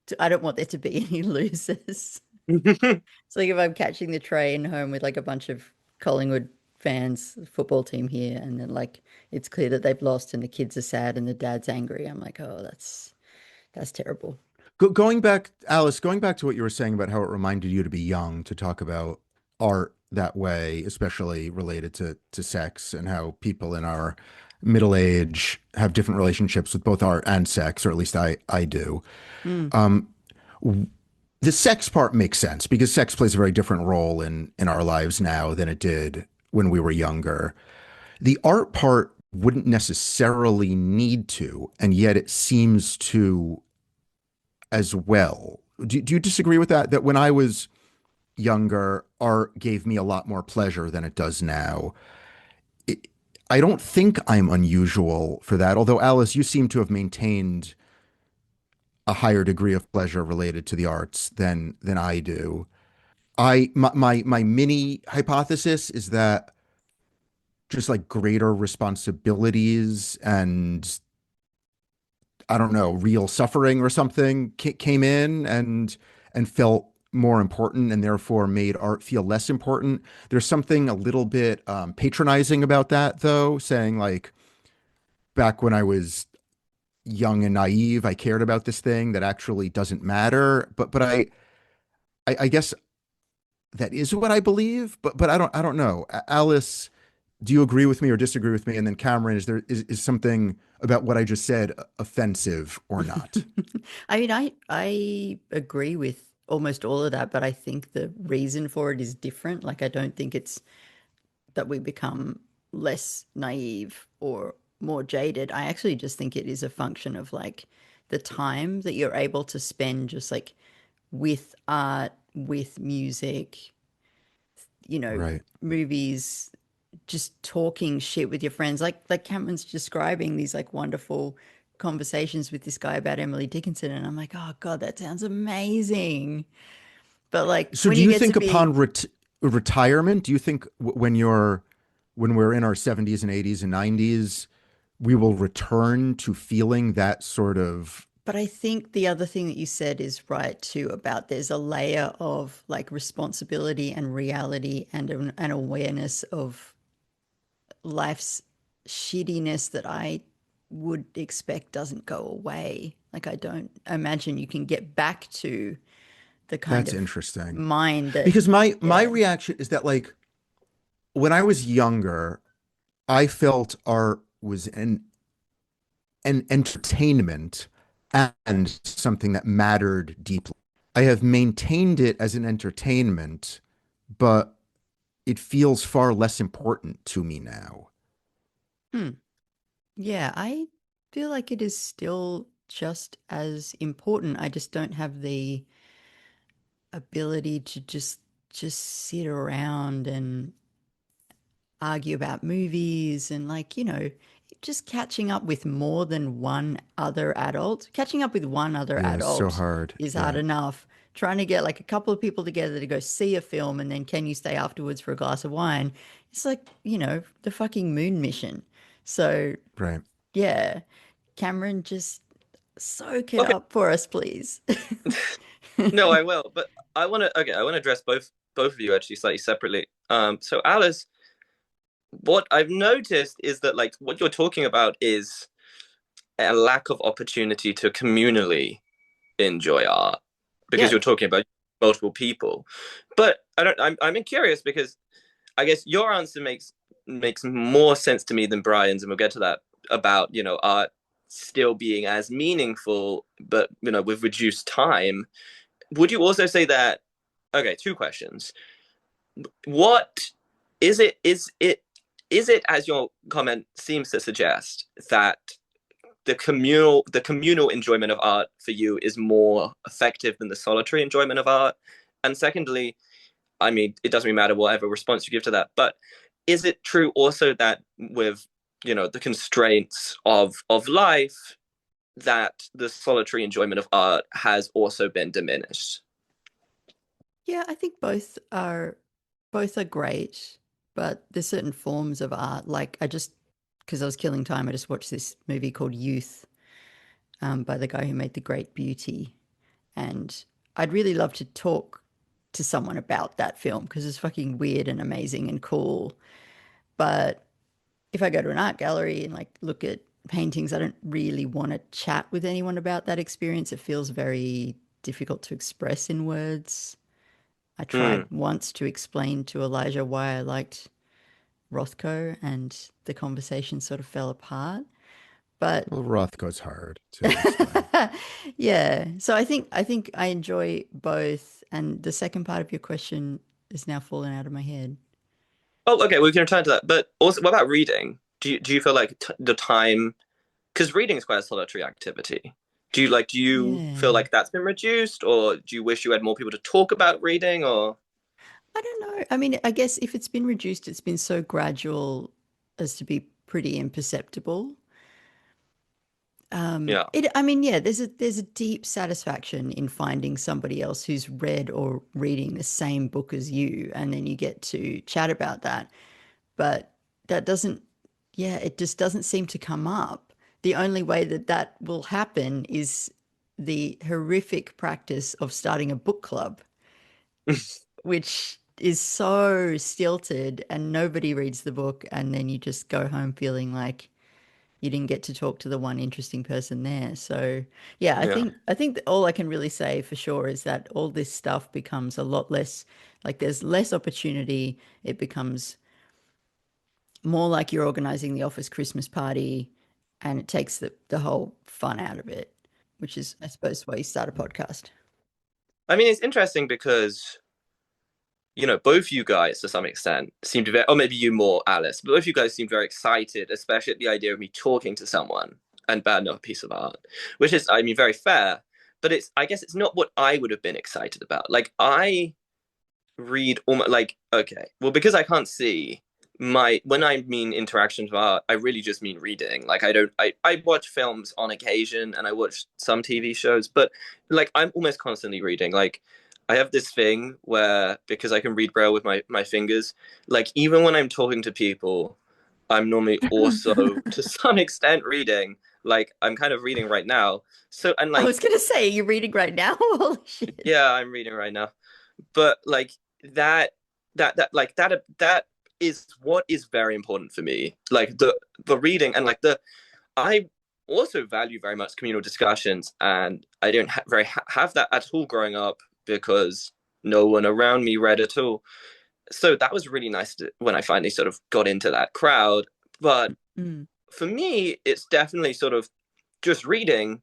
to, I don't want there to be any losers. It's like if I'm catching the train home with like a bunch of Collingwood fans, football team here, and then like it's clear that they've lost and the kids are sad and the dad's angry. I'm like, oh, that's terrible. Going back, Alice, going back to what you were saying about how it reminded you to be young, to talk about art that way, especially related to sex and how people in our middle age have different relationships with both art and sex, or at least I do. Mm. Um, the sex part makes sense because sex plays a very different role in our lives now than it did when we were younger. The art part wouldn't necessarily need to, and yet it seems to as well. Do you disagree with that? That when I was younger, art gave me a lot more pleasure than it does now. It, I don't think I'm unusual for that, although Alice, you seem to have maintained a higher degree of pleasure related to the arts than I do. My mini hypothesis is that just like greater responsibilities and I don't know, real suffering or something came in and felt more important and therefore made art feel less important. There's something a little bit patronizing about that, though, saying like back when I was young and naive, I cared about this thing that actually doesn't matter. But I guess that is what I believe. But I don't know. Alice, do you agree with me or disagree with me? And then Cameron, is something about what I just said offensive or not? I mean, I agree with almost all of that, but I think the reason for it is different. Like, I don't think it's that we become less naive or more jaded. I actually just think it is a function of like the time that you're able to spend just like with art, with music, Right. movies, just talking shit with your friends. Like Cameron's describing these like wonderful conversations with this guy about Emily Dickinson, and I'm like, oh God, that sounds amazing. But like So when do you you get to think be, upon retirement, do you think when we're in our 70s and 80s and 90s, we will return to feeling that sort of but I think the other thing that you said is right too about there's a layer of like responsibility and reality and an awareness of life's shittiness that I would expect doesn't go away. Like I don't imagine you can get back to the kind that's of interesting. mind that, Because my yeah, reaction is that like when I was younger, I felt art was an entertainment and something that mattered deeply. I have maintained it as an entertainment, but it feels far less important to me now. hmm, yeah, I feel like it is still just as important. I just don't have the ability to just sit around and argue about movies and like, just catching up with more than one other adult. Catching up with one other Yeah, it's so adult hard. is hard Yeah, enough. Trying to get like a couple of people together to go see a film and then can you stay afterwards for a glass of wine? It's like, the fucking moon mission. So, right. yeah, Cameron, just soak it Okay, up for us, please. no, I will, but I want to address both of you actually slightly separately. So Alice, what I've noticed is that like what you're talking about is a lack of opportunity to communally enjoy art because Yeah. you're talking about multiple people. But I'm curious because I guess your answer makes more sense to me than Brian's, and we'll get to that about art still being as meaningful, but with reduced time. Would you also say that? Okay, two questions. What is it? Is it as your comment seems to suggest that the communal enjoyment of art for you is more effective than the solitary enjoyment of art? And secondly, I mean, it doesn't really matter whatever response you give to that, but is it true also that with the constraints of life that the solitary enjoyment of art has also been diminished? Yeah, I think both are great, but there's certain forms of art. Like I just because I was killing time, I just watched this movie called Youth, by the guy who made The Great Beauty, and I'd really love to talk to someone about that film because it's fucking weird and amazing and cool. But if I go to an art gallery and like look at paintings, I don't really want to chat with anyone about that experience. It feels very difficult to express in words. I tried Mm, once to explain to Elijah why I liked Rothko, and the conversation sort of fell apart. But Well, Roth goes hard to explain. yeah, so I think I enjoy both. And the second part of your question is now fallen out of my head. oh, okay, we can return to that. But also, what about reading? Do you feel like the time, because reading is quite a solitary activity. Do you feel Yeah. like that's been reduced, or do you wish you had more people to talk about reading? Or I don't know. I mean, I guess if it's been reduced, it's been so gradual as to be pretty imperceptible. yeah, I mean, yeah, there's a deep satisfaction in finding somebody else who's read or reading the same book as you, and then you get to chat about that. But that doesn't, yeah, it just doesn't seem to come up. The only way that that will happen is the horrific practice of starting a book club, which is so stilted and nobody reads the book, and then you just go home feeling like you didn't get to talk to the one interesting person there. So, yeah, I yeah, think I think that all I can really say for sure is that all this stuff becomes a lot less like there's less opportunity. It becomes more like you're organizing the office Christmas party and it takes the whole fun out of it, which is I suppose why you start a podcast. I mean, it's interesting because both you guys to some extent seem to be, or maybe you more, Alice, but both you guys seem very excited, especially at the idea of me talking to someone and about another piece of art, which is, I mean, very fair. But I guess it's not what I would have been excited about. Like, I read almost like, okay, well, because I can't see when I mean interactions with art, I really just mean reading. Like, I watch films on occasion and I watch some TV shows, but like, I'm almost constantly reading. Like, I have this thing where because I can read braille with my fingers, like even when I'm talking to people, I'm normally also to some extent reading. Like I'm kind of reading right now. So and I like was gonna say, you're reading right now. Holy shit. yeah, I'm reading right now. But like that that is what is very important for me. Like the reading and like the I also value very much communal discussions, and I don't have that at all growing up because no one around me read at all. So that was really nice when I finally sort of got into that crowd. But Mm. for me, it's definitely sort of just reading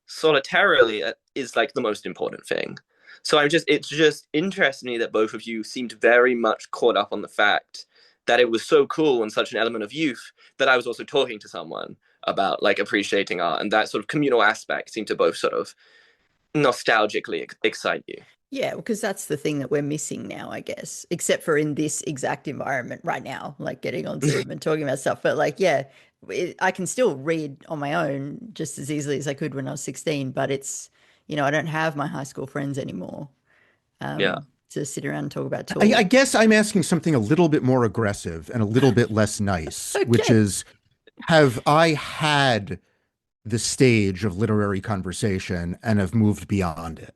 solitarily is like the most important thing. So it just interests me that both of you seemed very much caught up on the fact that it was so cool and such an element of youth that I was also talking to someone about like appreciating art, and that sort of communal aspect seemed to both sort of nostalgically excite you. Yeah, because that's the thing that we're missing now, I guess, except for in this exact environment right now, like getting on Zoom and talking about stuff. But like, yeah, I can still read on my own just as easily as I could when I was 16, but it's, I don't have my high school friends anymore Yeah. to sit around and talk about I tools. guess I'm asking something a little bit more aggressive and a little bit less nice, which Okay. is, have I had the stage of literary conversation and have moved beyond it?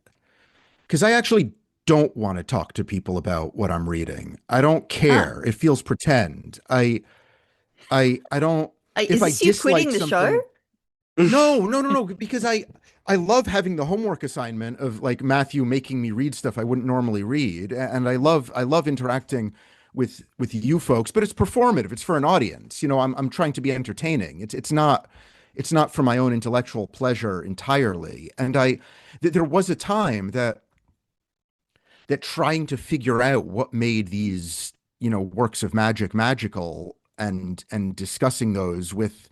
Because I actually don't want to talk to people about what I'm reading. I don't Ah, care. It feels pretend. I don't, if is I this you dislike quitting the show? something, no, because I love having the homework assignment of like Matthew making me read stuff I wouldn't normally read, and I love interacting with you folks, but it's performative. It's for an audience. I'm trying to be entertaining. It's not for my own intellectual pleasure entirely. And there was a time that trying to figure out what made these works of magic magical and discussing those with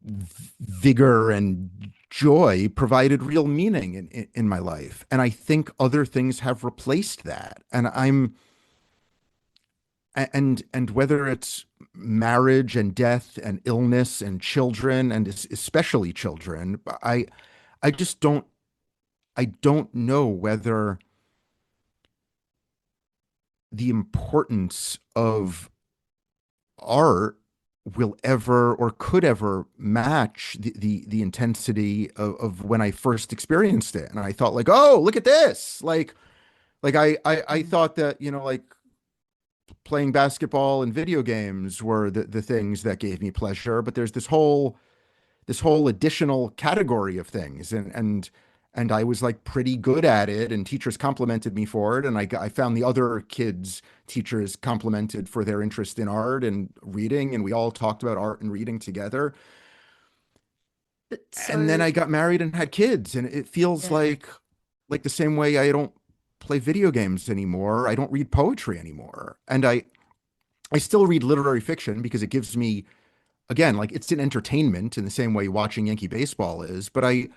vigor and joy provided real meaning in my life. And I think other things have replaced that. And whether it's marriage and death and illness and children and especially children, I just don't know whether the importance of art will ever or could ever match the intensity of when I first experienced it. And I thought like, oh, look at this. Like I Mm. thought that, like playing basketball and video games were the things that gave me pleasure, but there's this whole additional category of things, and I was like pretty good at it, and teachers complimented me for it, and I found the other kids teachers complimented for their interest in art and reading, and we all talked about art and reading together. But And then so, I got married and had kids, and it feels yeah. like the same way I don't play video games anymore. I don't read poetry anymore, and I still read literary fiction because it gives me, again, like it's an entertainment in the same way watching Yankee baseball is, but I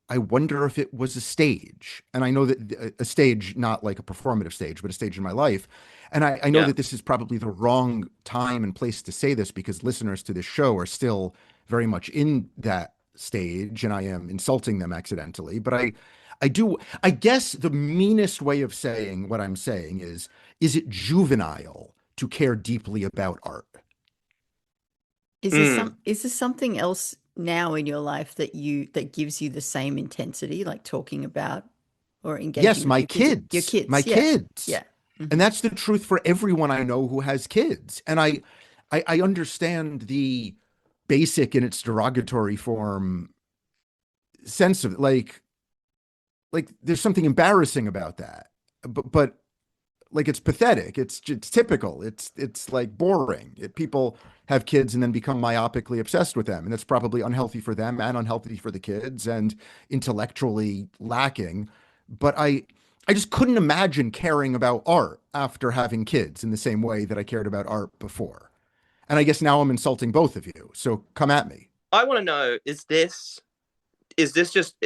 I wonder if it was a stage. And I know that a stage, not like a performative stage, but a stage in my life. And I know Yeah. that this is probably the wrong time and place to say this because listeners to this show are still very much in that stage and I am insulting them accidentally. But I guess the meanest way of saying what I'm saying is it juvenile to care deeply about art? Mm. Is there something else now in your life that gives you the same intensity, like talking about or engaging Yes, with my your kids? Your kids, my kids, yeah, kids. yeah. Hmm. And that's the truth for everyone I know who has kids. And I understand the basic in its derogatory form sense of like there's something embarrassing about that. But like it's pathetic. It's typical. It's like boring. People have kids and then become myopically obsessed with them, and it's probably unhealthy for them and unhealthy for the kids and intellectually lacking. But I just couldn't imagine caring about art after having kids in the same way that I cared about art before. And I guess now I'm insulting both of you. So come at me. I want to know, is this just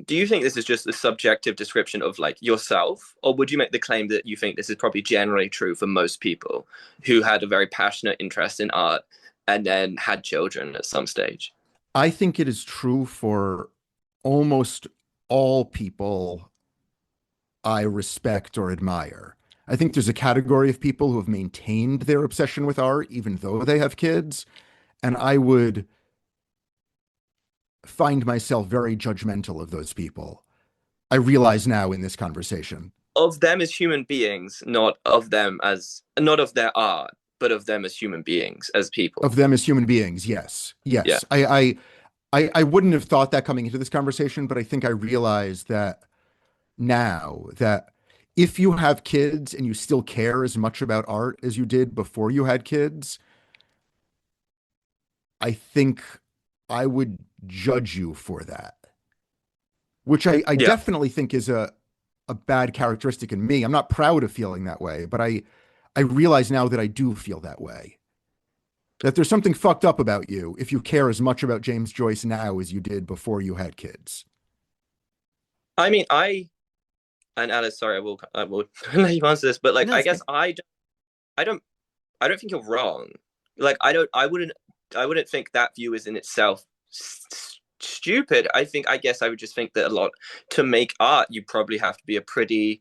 do you think this is just a subjective description of like yourself, or would you make the claim that you think this is probably generally true for most people who had a very passionate interest in art and then had children at some stage? I think it is true for almost all people I respect or admire. I think there's a category of people who have maintained their obsession with art even though they have kids, and I would find myself very judgmental of those people. I realize now in this conversation. Of them as human beings, not of them as not of their art, but of them as human beings, as Of people. them as human beings, yes. Yeah. Yes. I wouldn't have thought that coming into this conversation, but I think I realize that now that if you have kids and you still care as much about art as you did before you had kids, I think I would judge you for that, which I Yeah. definitely think is a bad characteristic in me. I'm not proud of feeling that way, but I realize now that I do feel that way. That there's something fucked up about you if you care as much about James Joyce now as you did before you had kids. I mean, and Alice, sorry, I will let you answer this, but like, No, I it's guess okay. I don't, I don't think you're wrong. Like, I wouldn't think that view is in itself stupid. I guess I would just think that a lot to make art, you probably have to be a pretty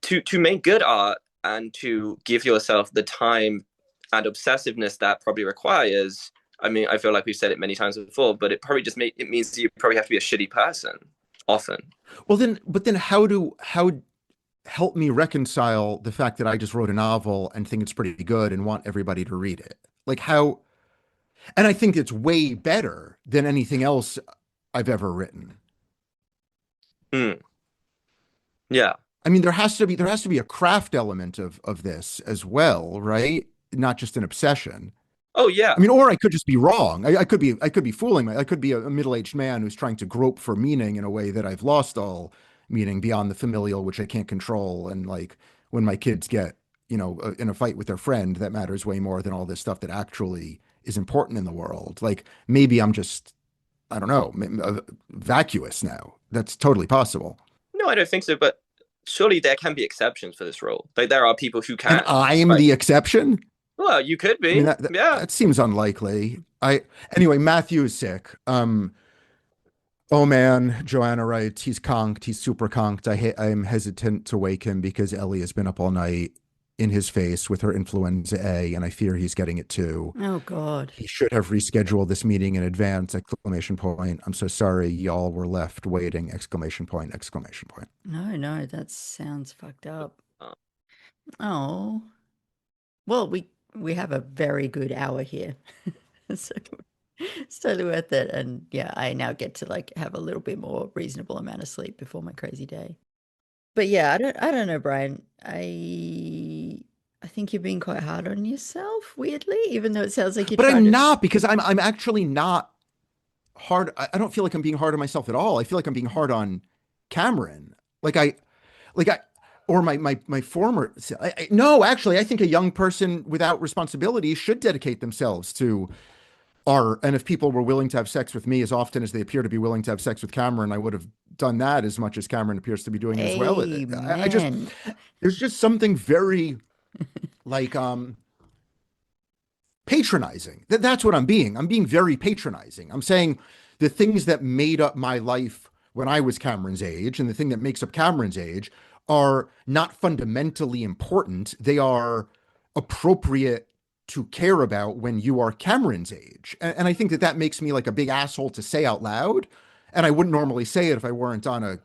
to make good art and to give yourself the time and obsessiveness that probably requires. I mean, I feel like we've said it many times before, but it probably it means you probably have to be a shitty person often. Well, but then how help me reconcile the fact that I just wrote a novel and think it's pretty good and want everybody to read it? Like how, and I think it's way better than anything else I've ever written. Mm, yeah. I mean, there has to be a craft element of this as well, right? Not just an obsession. Oh yeah. I mean, or I could just be wrong. I could be fooling. I could be a middle-aged man who's trying to grope for meaning in a way that I've lost all meaning beyond the familial, which I can't control. And like when my kids get, in a fight with their friend, that matters way more than all this stuff that actually is important in the world. Like maybe I'm just, I don't know, vacuous now. That's totally possible. No, I don't think so. But surely there can be exceptions for this rule. Like there are people who And can. I'm Right. the exception. Well, you could I mean, be. that Yeah. that seems unlikely. Anyway, Matthew is sick. Oh man, Joanna writes, he's conked. He's super conked. I'm hesitant to wake him because Ellie has been up all night in his face with her influenza A, and I fear he's getting it too. Oh God. He should have rescheduled this meeting in advance! Exclamation point. I'm so sorry, y'all were left waiting! Exclamation point! Exclamation point. No, no, that sounds fucked up. Uh, Oh. Well, we have a very good hour here. So it's totally worth it. And yeah, I now get to like have a little bit more reasonable amount of sleep before my crazy day. But yeah, I don't know, Brian. I think you're being quite hard on yourself, weirdly, even though it sounds like you're But trying I'm to. not, because I'm actually not hard. I don't feel like I'm being hard on myself at all. I feel like I'm being hard on Cameron. Like like I, or my former. No, actually, I think a young person without responsibility should dedicate themselves to art. And if people were willing to have sex with me as often as they appear to be willing to have sex with Cameron, I would have done that as much as Cameron appears to be doing as well. I just, Amen. there's just something very like patronizing. That's what I'm being. I'm being very patronizing. I'm saying the things that made up my life when I was Cameron's age and the thing that makes up Cameron's age are not fundamentally important. They are appropriate to care about when you are Cameron's age. And I think that makes me like a big asshole to say out loud. And I wouldn't normally say it if I weren't on a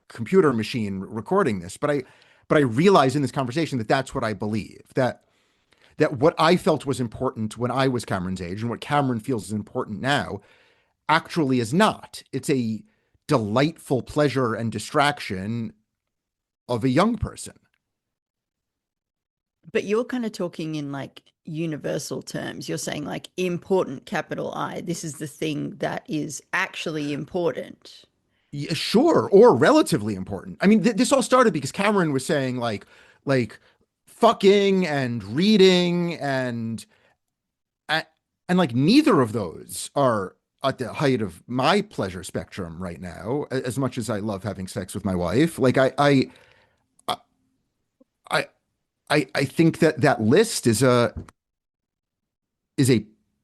computer machine recording this, but I realize in this conversation that that's what I believe, that what I felt was important when I was Cameron's age and what Cameron feels is important now actually is not. It's a delightful pleasure and distraction of a young person. But you're kind of talking in like universal terms. You're saying like important, capital I. This is the thing that is actually important. Yeah, sure, or relatively important. I mean, this all started because Cameron was saying like fucking and reading and like neither of those are at the height of my pleasure spectrum right now. As much as I love having sex with my wife, like I I think that list is a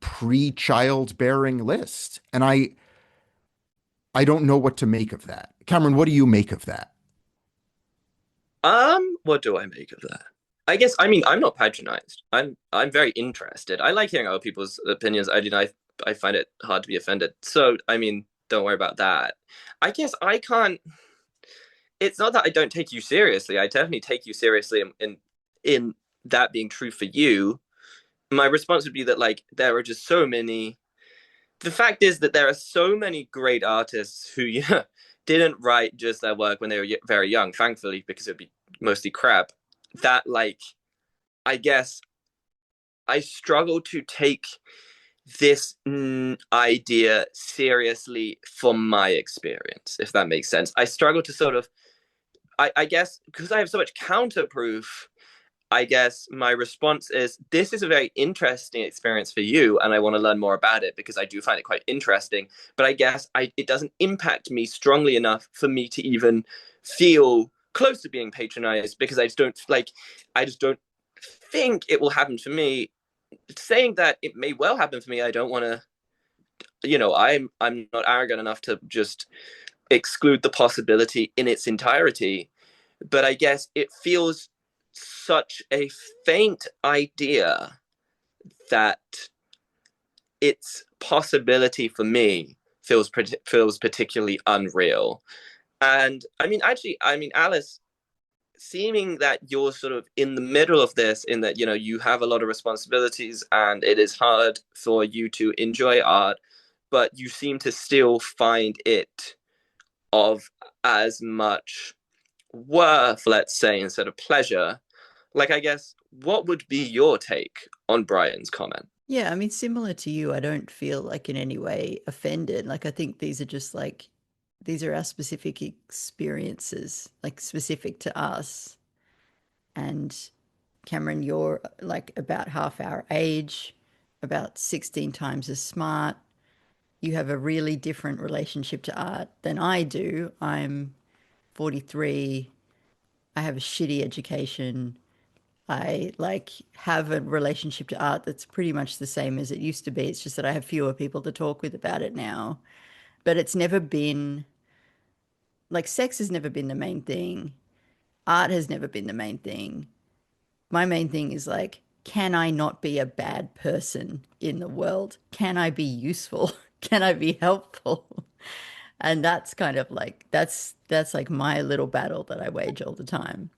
pre-child bearing list, and I don't know what to make of that. Cameron, what do you make of that? What do I make of that? I guess, I mean, I'm not patronized. I'm very interested. I like hearing other people's opinions. I find it hard to be offended. So, I mean, don't worry about that. I guess I can't. It's not that I don't take you seriously. I definitely take you seriously in that being true for you. My response would be that, like, there are just so many. The fact is that there are so many great artists who didn't write just their work when they were very young, thankfully, because it would be mostly crap. That, like, I guess I struggle to take this idea seriously from my experience, if that makes sense. I struggle to sort of, I guess, because I have so much counter proof. I guess my response is, this is a very interesting experience for you, and I want to learn more about it because I do find it quite interesting. But I guess it doesn't impact me strongly enough for me to even feel close to being patronized, because I just don't think it will happen for me. Saying that it may well happen for me, I don't want to, I'm not arrogant enough to just exclude the possibility in its entirety. But I guess it feels such a faint idea that its possibility for me feels particularly unreal. And I mean, actually, Alice, seeming that you're sort of in the middle of this, in that, you have a lot of responsibilities and it is hard for you to enjoy art, but you seem to still find it of as much worth, let's say, instead of pleasure. Like, I guess, what would be your take on Brian's comment? Yeah, I mean, similar to you, I don't feel like in any way offended. Like, I think these are just like, these are our specific experiences, like specific to us. And Cameron, you're like about half our age, about 16 times as smart. You have a really different relationship to art than I do. I'm 43. I have a shitty education. I like have a relationship to art that's pretty much the same as it used to be. It's just that I have fewer people to talk with about it now. But it's never been like, sex has never been the main thing. Art has never been the main thing. My main thing is like, can I not be a bad person in the world? Can I be useful? Can I be helpful? And that's kind of like, that's like my little battle that I wage all the time.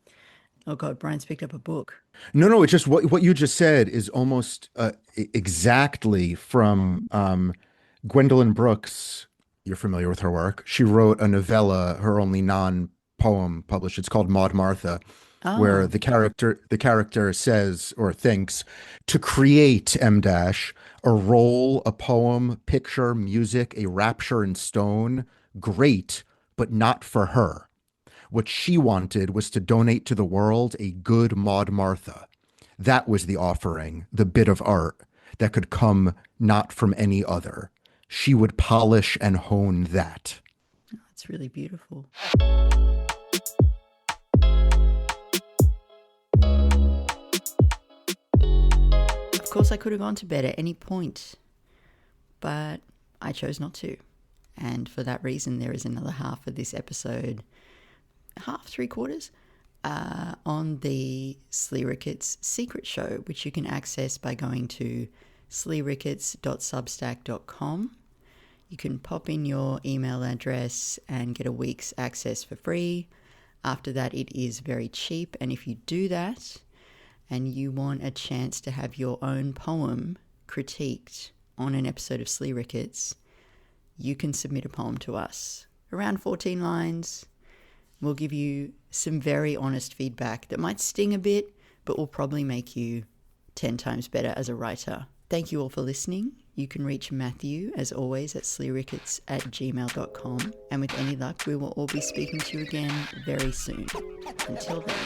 Oh God, Brian's picked up a book. No, it's just what you just said is almost exactly from Gwendolyn Brooks. You're familiar with her work. She wrote a novella, her only non-poem published. It's called Maud Martha, where Oh, the character says or thinks to create M dash a role, a poem, picture, music, a rapture in stone, great, but not for her. What she wanted was to donate to the world a good Maud Martha. That was the offering, the bit of art that could come not from any other. She would polish and hone that. it's really beautiful. Of course, I could have gone to bed at any point, but I chose not to. And for that reason, there is another half of this episode, half, three quarters, on the SLEERICKETS secret show, which you can access by going to sleerickets.substack.com. You can pop in your email address and get a week's access for free. After that, it is very cheap. And if you do that and you want a chance to have your own poem critiqued on an episode of SLEERICKETS, you can submit a poem to us. Around 14 lines. We'll give you some very honest feedback that might sting a bit, but will probably make you 10 times better as a writer. Thank you all for listening. You can reach Matthew, as always, at sleerickets@gmail.com. And with any luck, we will all be speaking to you again very soon. Until then.